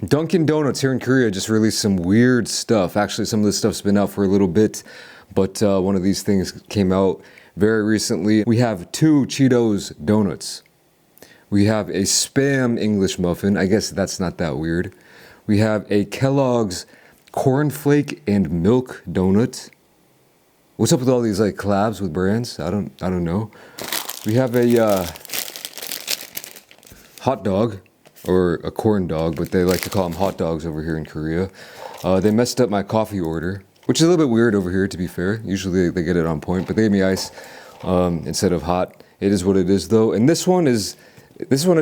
Dunkin' Donuts here in Korea just released some weird stuff. Actually, some of this stuff's been out for a little bit, but one of these things came out very recently. We have two Cheetos donuts. We have a Spam English muffin. I guess that's not that weird. We have a Kellogg's cornflake and milk donut. What's up with all these like collabs with brands? I don't know. We have a hot dog, or a corn dog, but they like to call them hot dogs over here in Korea. They messed up my coffee order, which is a little bit weird over here, to be fair. Usually they get it on point, but they gave me ice instead of hot. It is what it is, though. And this one is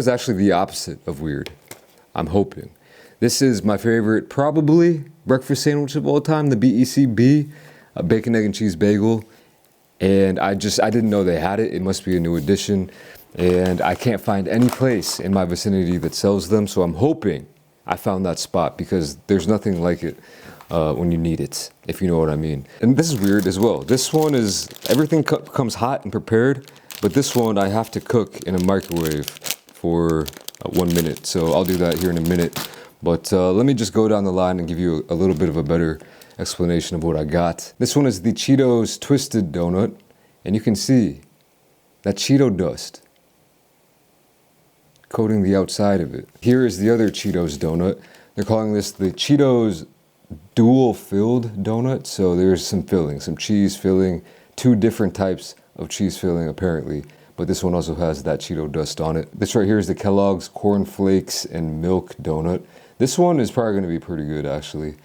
actually the opposite of weird. I'm hoping. This is my favorite, probably, breakfast sandwich of all time, the BECB, a bacon, egg, and cheese bagel. And I didn't know they had it. It must be a new edition. And I can't find any place in my vicinity that sells them, so I'm hoping I found that spot, because there's nothing like it when you need it, if you know what I mean. And this is weird as well. This one is, everything comes hot and prepared, but this one I have to cook in a microwave for 1 minute. So I'll do that here in a minute. But let me just go down the line and give you a little bit of a better explanation of what I got. This one is the Cheetos Twisted Donut, and you can see that Cheeto dust coating the outside of it. Here is the other Cheetos donut. They're calling this the Cheetos Dual Filled Donut. So there's some filling, some cheese filling, two different types of cheese filling apparently, but this one also has that Cheeto dust on it. This right here is the Kellogg's Corn Flakes and Milk Donut. This one is probably gonna be pretty good actually,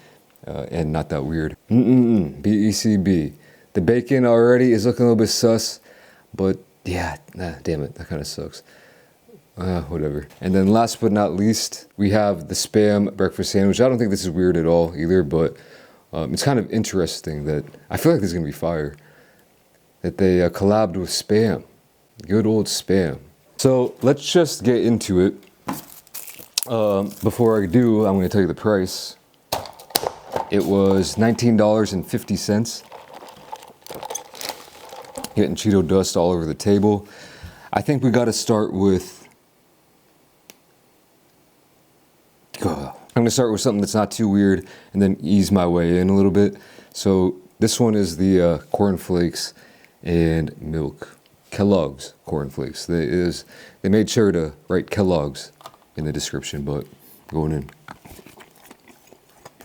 and not that weird. BECB. The bacon already is looking a little bit sus, but yeah, damn it, that kind of sucks. Whatever. And then last but not least, we have the Spam breakfast sandwich. I don't think this is weird at all either, but it's kind of interesting that, I feel like this is going to be fire, that they collabed with Spam. Good old Spam. So let's just get into it. Before I do, I'm going to tell you the price. It was $19.50. Getting Cheeto dust all over the table. I think we got to start with, I'm gonna start with something that's not too weird and then ease my way in a little bit. So this one is the cornflakes and milk. Kellogg's cornflakes. They made sure to write Kellogg's in the description, but going in.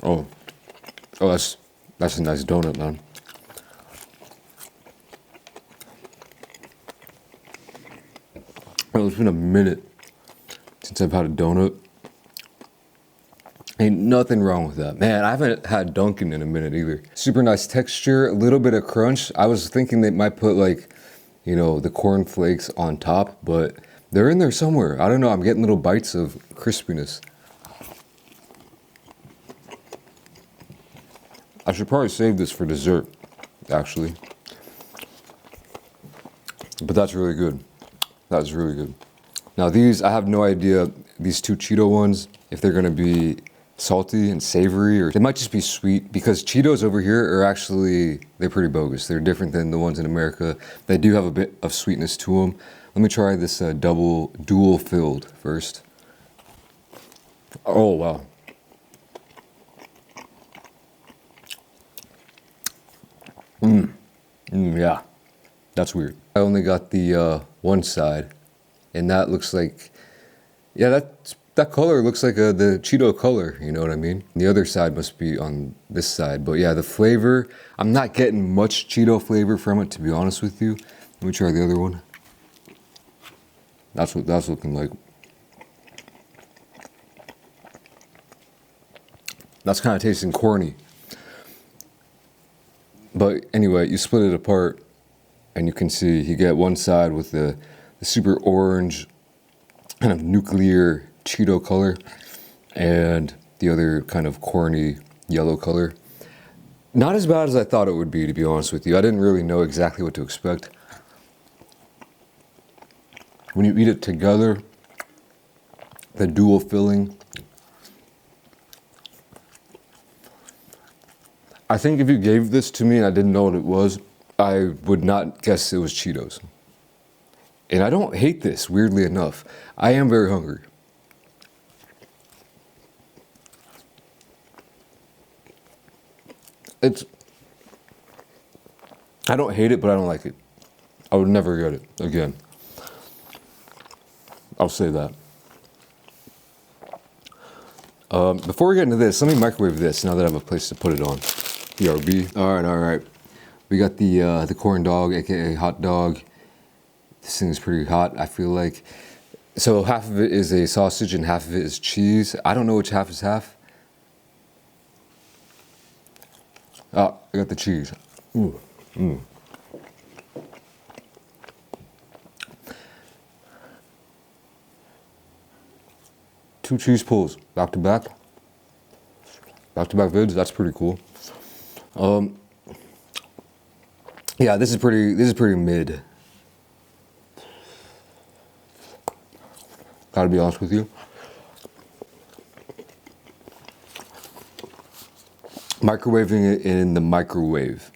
Oh, that's a nice donut, man. Oh, it's been a minute since I've had a donut. Ain't nothing wrong with that. Man, I haven't had Dunkin' in a minute either. Super nice texture, a little bit of crunch. I was thinking they might put like, you know, the corn flakes on top, but they're in there somewhere. I don't know, I'm getting little bites of crispiness. I should probably save this for dessert, actually. But that's really good. That's really good. Now these, I have no idea, these two Cheeto ones, if they're gonna be salty and savory, or they might just be sweet, because Cheetos over here are actually, they're pretty bogus. They're different than the ones in America. They do have a bit of sweetness to them. Let me try this dual filled first. Oh, wow. Yeah, that's weird. I only got the one side, and that looks like, yeah, that color looks like the Cheeto color, you know what I mean? The other side must be on this side, but yeah, the flavor, I'm not getting much Cheeto flavor from it, to be honest with you. Let me try the other one. That's what that's looking like. That's kind of tasting corny. But anyway, you split it apart, and you can see you get one side with the super orange, kind of nuclear Cheeto color, and the other kind of corny yellow color. Not as bad as I thought it would be, to be honest with you. I didn't really know exactly what to expect. When you eat it together, the dual filling, I think if you gave this to me and I didn't know what it was, I would not guess it was Cheetos. And I don't hate this, weirdly enough. I am very hungry. It's, I don't hate it, but I don't like it. I would never get it again. I'll say that. Before we get into this, let me microwave this now that I have a place to put it on. BRB. All right. We got the corn dog, aka hot dog. This thing is pretty hot, I feel like. So half of it is a sausage and half of it is cheese. I don't know which half is half. Ah, I got the cheese. Ooh. Two cheese pulls, back to back. Back to back vids, that's pretty cool. Yeah, this is pretty mid. Gotta be honest with you. Microwaving it in the microwave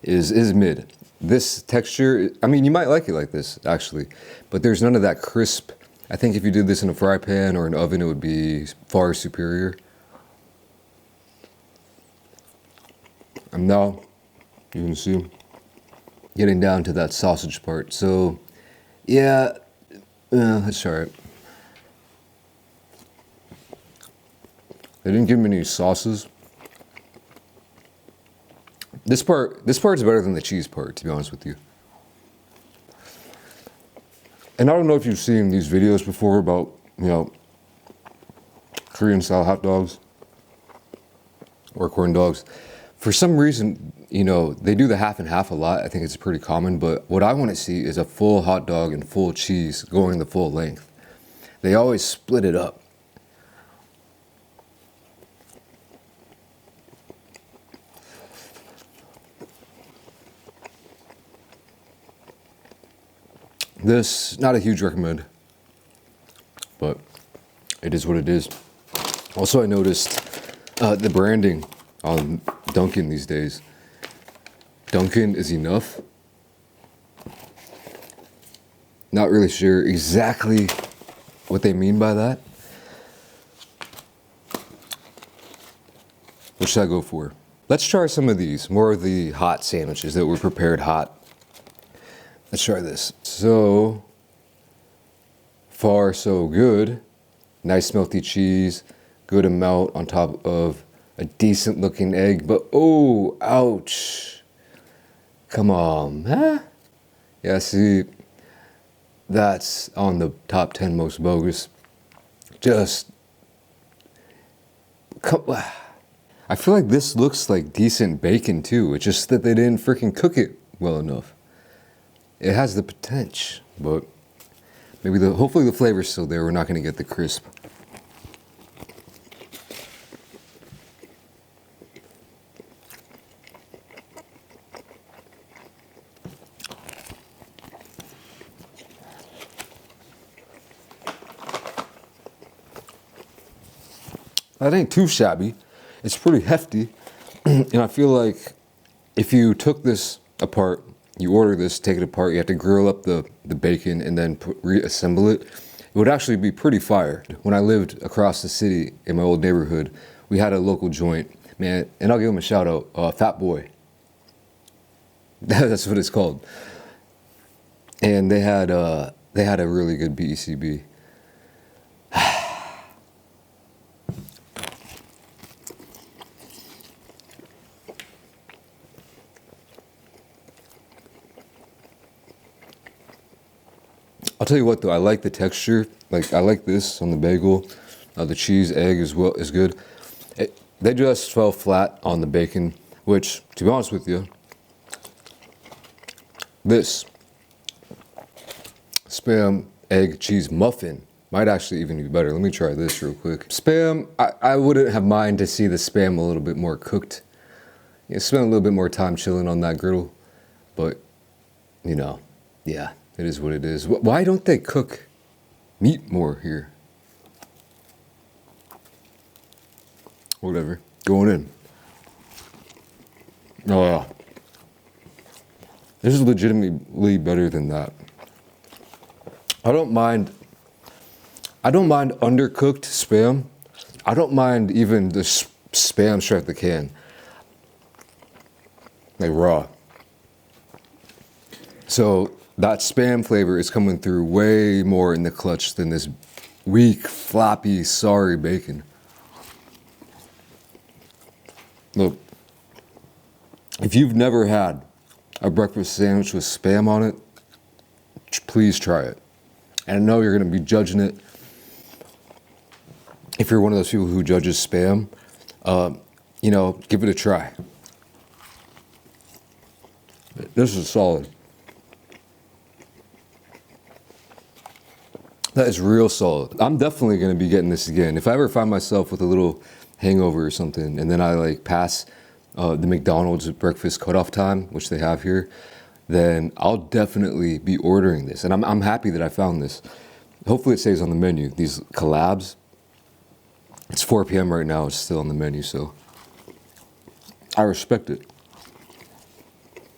is mid. This texture, I mean, you might like it like this, actually, but there's none of that crisp. I think if you did this in a fry pan or an oven, it would be far superior. And now, you can see, getting down to that sausage part. So, yeah, that's all right. They didn't give me any sauces. This part's better than the cheese part, to be honest with you. And I don't know if you've seen these videos before about, Korean style hot dogs or corn dogs. For some reason, they do the half and half a lot. I think it's pretty common, but what I want to see is a full hot dog and full cheese going the full length. They always split it up. This, not a huge recommend, but it is what it is. Also, I noticed the branding on Dunkin these days. Dunkin is enough. Not really sure exactly what they mean by that. What should I go for? Let's try some of these, more of the hot sandwiches that were prepared hot. Let's try this. So far, so good. Nice melty cheese, good amount on top of a decent looking egg, but oh, ouch. Come on, huh? Yeah, see, that's on the top 10 most bogus. I feel like this looks like decent bacon too. It's just that they didn't freaking cook it well enough. It has the potential, but hopefully the flavor's still there. We're not going to get the crisp. That ain't too shabby. It's pretty hefty. And I feel like if you took this apart, you order this, take it apart, you have to grill up the bacon and then reassemble it. It would actually be pretty fire. When I lived across the city in my old neighborhood, we had a local joint, man, and I'll give him a shout out, Fat Boy. That's what it's called. And they had a really good BECB. I'll tell you what though, I like the texture. Like I like this on the bagel. The cheese, egg as well is good. They just fell flat on the bacon, which, to be honest with you, this Spam egg cheese muffin might actually even be better. Let me try this real quick. Spam, I wouldn't have mind to see the Spam a little bit more cooked. Spend a little bit more time chilling on that griddle, but yeah. It is what it is. Why don't they cook meat more here? Whatever. Going in. Oh, yeah. This is legitimately better than that. I don't mind undercooked Spam. I don't mind even the Spam straight out the can. like raw. So that Spam flavor is coming through way more in the clutch than this weak, floppy, sorry bacon. Look, if you've never had a breakfast sandwich with Spam on it, please try it. And I know you're gonna be judging it. If you're one of those people who judges Spam, you know, give it a try. This is solid. That is real solid. I'm definitely gonna be getting this again. If I ever find myself with a little hangover or something, and then I like pass the McDonald's breakfast cutoff time, which they have here, then I'll definitely be ordering this. And I'm happy that I found this. Hopefully it stays on the menu. These collabs, it's 4 p.m. right now, it's still on the menu, so I respect it.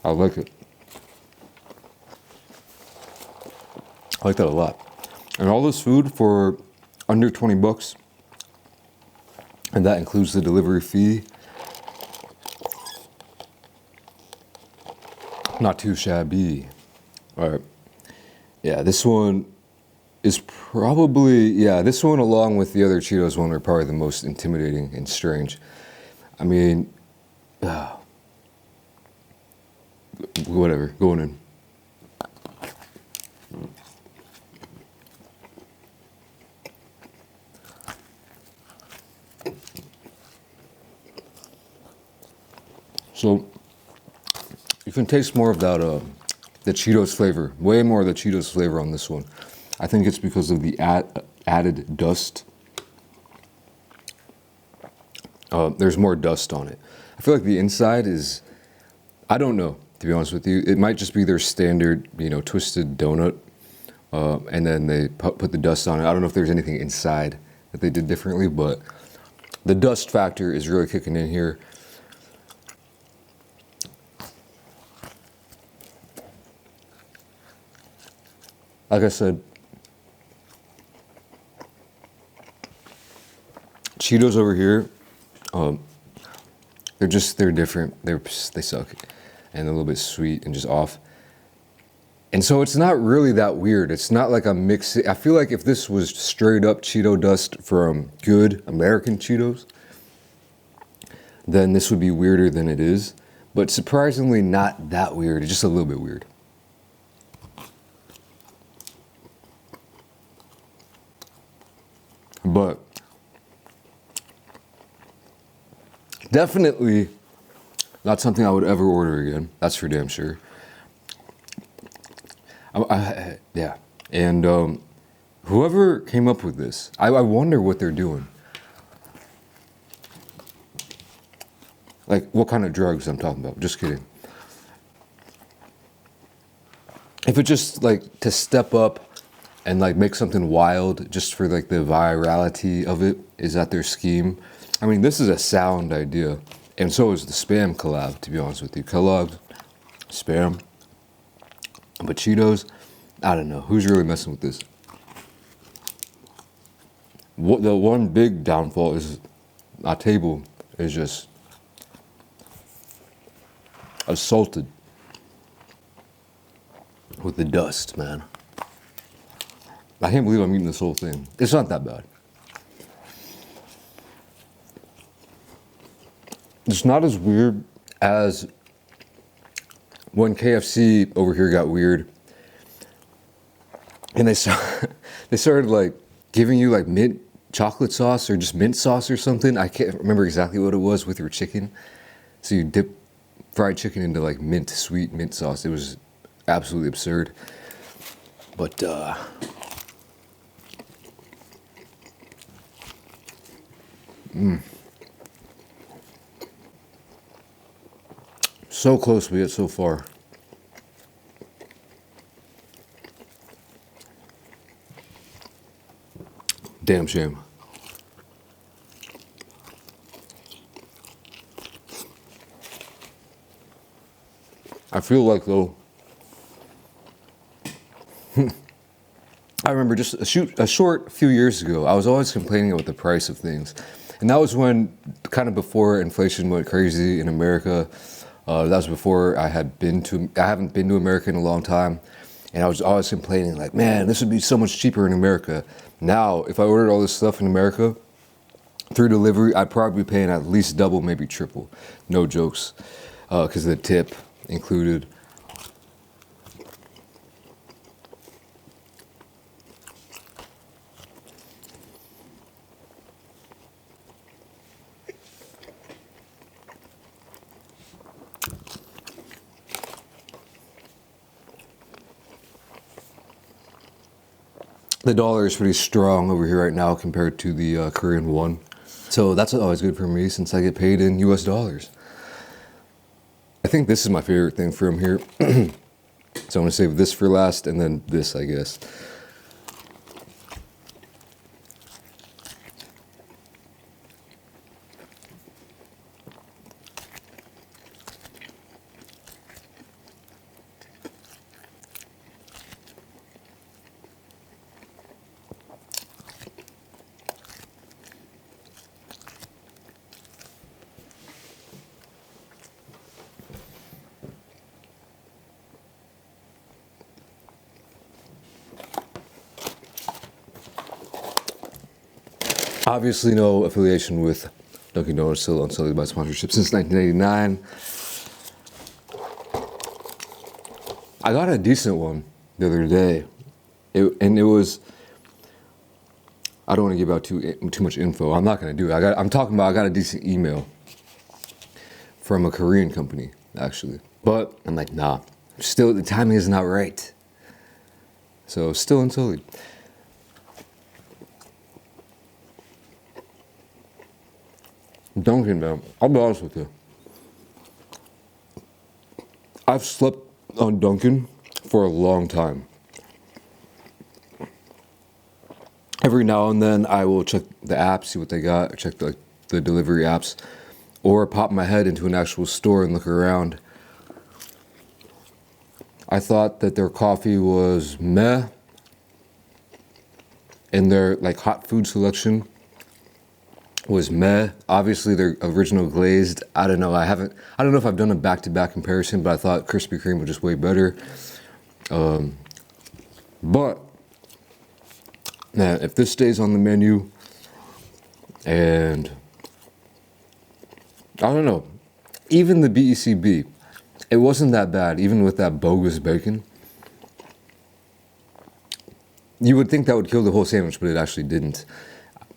I like it. I like that a lot. And all this food for under 20 bucks. And that includes the delivery fee. Not too shabby. All right. Yeah, this one is probably, yeah, this one along with the other Cheetos one are probably the most intimidating and strange. I mean, whatever, going in. So you can taste more of that, the Cheetos flavor, way more of the Cheetos flavor on this one. I think it's because of the added dust. There's more dust on it. I feel like the inside is, I don't know, to be honest with you. It might just be their standard, you know, twisted donut, and then they put the dust on it. I don't know if there's anything inside that they did differently, but the dust factor is really kicking in here. Like I said, Cheetos over here, they're different. They suck, and a little bit sweet and just off. And so it's not really that weird. It's not like I'm mixing. I feel like if this was straight up Cheeto dust from good American Cheetos, then this would be weirder than it is. But surprisingly not that weird. It's just a little bit weird. But definitely not something I would ever order again. That's for damn sure. Yeah. And whoever came up with this, I wonder what they're doing. Like, what kind of drugs I'm talking about. Just kidding. If it's just like to step up and like make something wild just for like the virality of it, is that their scheme? I mean, this is a sound idea. And so is the Spam collab, to be honest with you. Kellogg's, Spam, but Cheetos, I don't know. Who's really messing with this? The one big downfall is our table is just assaulted with the dust, man. I can't believe I'm eating this whole thing. It's not that bad. It's not as weird as when KFC over here got weird. And they started like giving you like mint chocolate sauce or just mint sauce or something. I can't remember exactly what it was with your chicken. So you dip fried chicken into like sweet mint sauce. It was absolutely absurd. But so close we get so far. Damn shame. I feel like though, I remember just a short few years ago, I was always complaining about the price of things. And that was when, kind of before inflation went crazy in America. That was before I haven't been to America in a long time. And I was always complaining like, man, this would be so much cheaper in America. Now, if I ordered all this stuff in America through delivery, I'd probably be paying at least double, maybe triple. No jokes. Because of the tip included. The dollar is pretty strong over here right now compared to the Korean won. So that's always good for me since I get paid in US dollars. I think this is my favorite thing from here. So I'm gonna save this for last and then this, I guess. Obviously no affiliation with Dunkin' Donuts, still unsullied by sponsorship since 1989. I got a decent one the other day. It was, I don't want to give out too much info. I'm not going to do it. I'm talking about I got a decent email from a Korean company, actually. But I'm like, nah, still the timing is not right. So still unsullied. Dunkin', man, I'll be honest with you. I've slept on Dunkin' for a long time. Every now and then I will check the app, see what they got, check the delivery apps, or pop my head into an actual store and look around. I thought that their coffee was meh, and their like hot food selection was meh. Obviously their original glazed, I don't know, I don't know if I've done a back-to-back comparison, but I thought Krispy Kreme was just way better. But man, if this stays on the menu, and I don't know, even the BECB, it wasn't that bad, even with that bogus bacon. You would think that would kill the whole sandwich, but it actually didn't.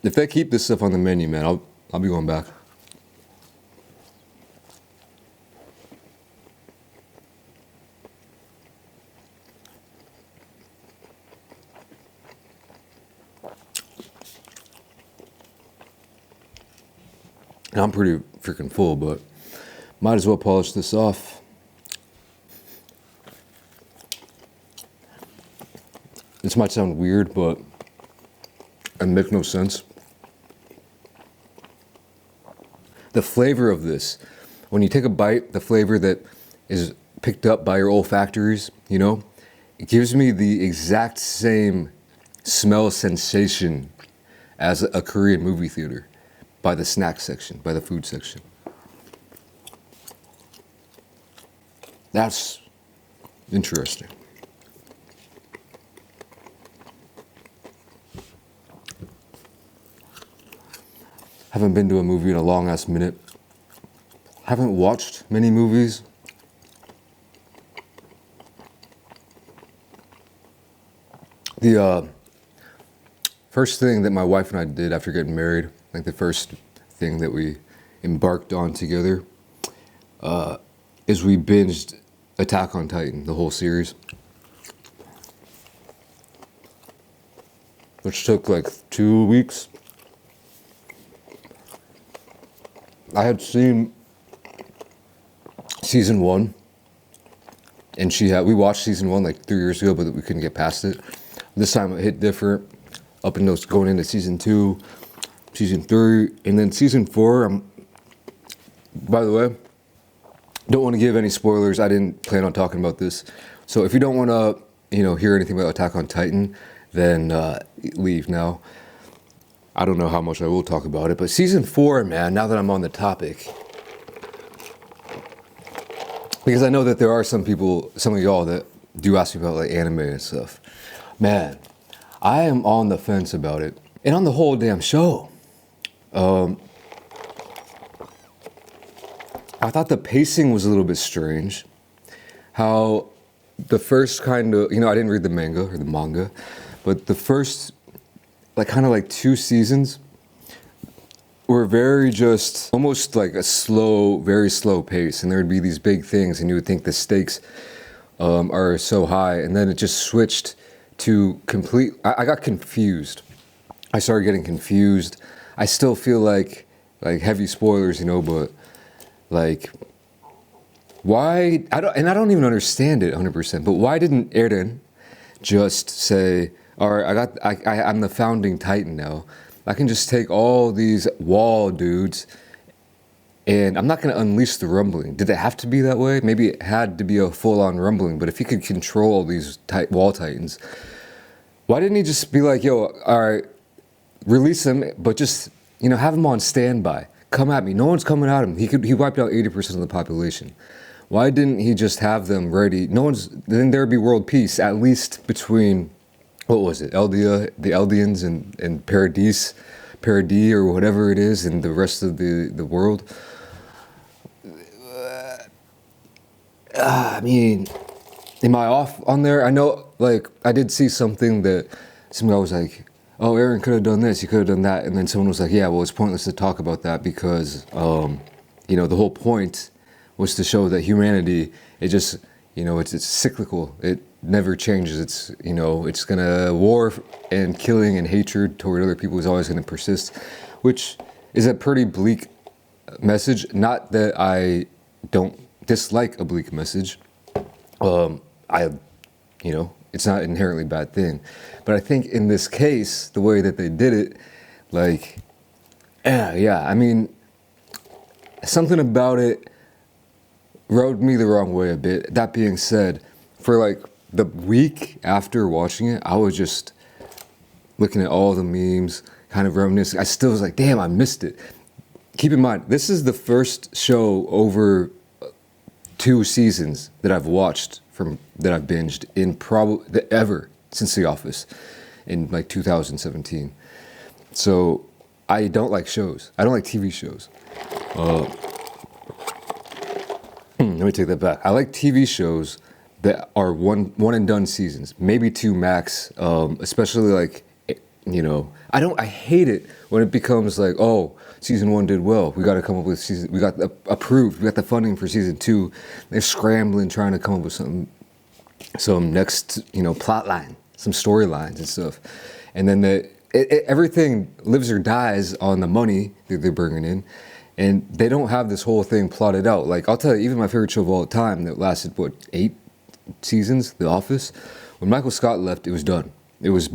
If they keep this stuff on the menu, man, I'll be going back. And I'm pretty freaking full, but might as well polish this off. This might sound weird, but it makes no sense. The flavor of this, when you take a bite, the flavor that is picked up by your olfactories, you know, it gives me the exact same smell sensation as a Korean movie theater by the snack section, by the food section. That's interesting. Haven't been to a movie in a long ass minute. Haven't watched many movies. The first thing that my wife and I did after getting married, like the first thing that we embarked on together, is we binged Attack on Titan, the whole series. Which took like 2 weeks. I had seen season 1, and we watched season 1 like 3 years ago, but we couldn't get past it. This time it hit different, up until going into season 2, season 3, and then season 4. By the way, don't want to give any spoilers. I didn't plan on talking about this, so if you don't want to, hear anything about Attack on Titan, then leave now. I don't know how much I will talk about it, but season 4, man, now that I'm on the topic, because I know that there are some people, some of y'all that do ask me about like anime and stuff. Man, I am on the fence about it. And on the whole damn show. I thought the pacing was a little bit strange. How the first kind of, I didn't read the manga, but the first, like kind of like 2 seasons were very just almost like a slow, very slow pace. And there would be these big things and you would think the stakes are so high. And then it just switched to I got confused. I started getting confused. I still feel like heavy spoilers, but like, why, I don't even understand it 100%, but why didn't Eren just say, all right, I'm the founding Titan now. I can just take all these wall dudes and I'm not going to unleash the rumbling. Did it have to be that way? Maybe it had to be a full-on rumbling, but if he could control these wall Titans, why didn't he just be like, yo, all right, release them, but just, have them on standby. Come at me. No one's coming at him. He wiped out 80% of the population. Why didn't he just have them ready? Then there'd be world peace, at least between, what was it, the Eldians and Paradis or whatever it is, and the rest of the world. I mean, am I off on there? I know, like, I did see something that some guy was like, oh, Eren could have done this, he could have done that. And then someone was like, yeah, well, it's pointless to talk about that because, the whole point was to show that humanity, it just, it's cyclical. It never changes. It's, it's gonna, war and killing and hatred toward other people is always gonna persist, which is a pretty bleak message. Not that I don't dislike a bleak message. It's not an inherently bad thing. But I think in this case, the way that they did it, like, I mean, something about it rubbed me the wrong way a bit. That being said, for like the week after watching it, I was just looking at all the memes, kind of reminiscing. I still was like, damn, I missed it. Keep in mind, this is the first show over 2 seasons that I've watched that I've binged in probably ever since The Office in like 2017. So I don't like shows. I don't like TV shows. Let me take that back. I like TV shows that are one and done seasons, maybe 2 max. Especially like, I hate it when it becomes like, oh, season 1 did well. We got to come up with we got approved. We got the funding for season 2. They're scrambling, trying to come up with some next, plot line, some storylines and stuff. And then everything lives or dies on the money that they're bringing in. And they don't have this whole thing plotted out. Like, I'll tell you, even my favorite show of all time that lasted, 8 seasons, The Office, when Michael Scott left, it was done. It was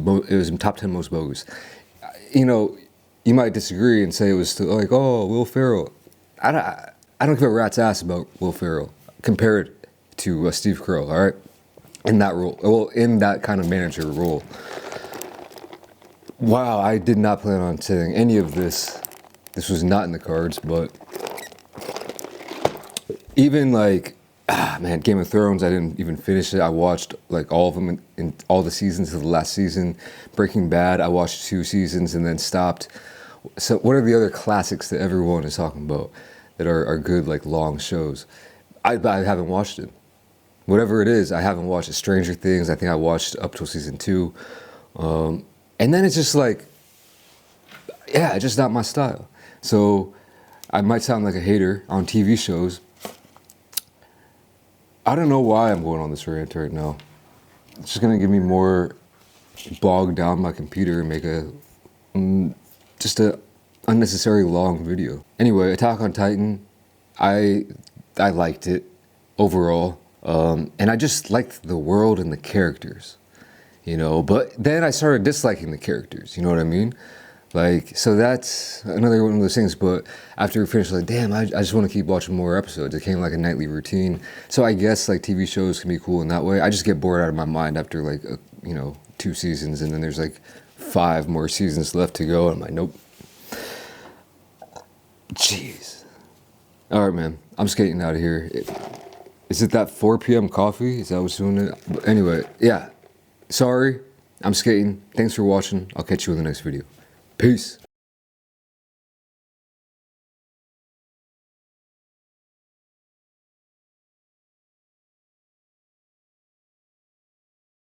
top 10 most bogus. You might disagree and say it was still like, oh, Will Ferrell. I don't give a rat's ass about Will Ferrell compared to Steve Carell, all right? In that role, well, in that kind of manager role. Wow, I did not plan on saying any of this. This was not in the cards, but even like, Game of Thrones, I didn't even finish it. I watched like all of them in all the seasons of the last season. Breaking Bad, I watched 2 seasons and then stopped. So what are the other classics that everyone is talking about that are good, like long shows? I haven't watched it. Whatever it is, I haven't watched it. Stranger Things, I think I watched up till season 2. And then it's just like, it's just not my style. So I might sound like a hater on TV shows. I don't know why I'm going on this rant right now. It's just gonna give me more bog down my computer and make just a unnecessary long video. Anyway, Attack on Titan, I liked it overall. And I just liked the world and the characters, but then I started disliking the characters, you know what I mean? Like, so that's another one of those things, but after we finished, like, damn, I just want to keep watching more episodes. It became like a nightly routine. So I guess like TV shows can be cool in that way. I just get bored out of my mind after like, 2 seasons, and then there's like 5 more seasons left to go. And I'm like, nope. Jeez. All right, man, I'm skating out of here. Is it that 4 p.m. coffee? Is that what's doing it? But anyway, yeah. Sorry, I'm skating. Thanks for watching. I'll catch you in the next video. Peace.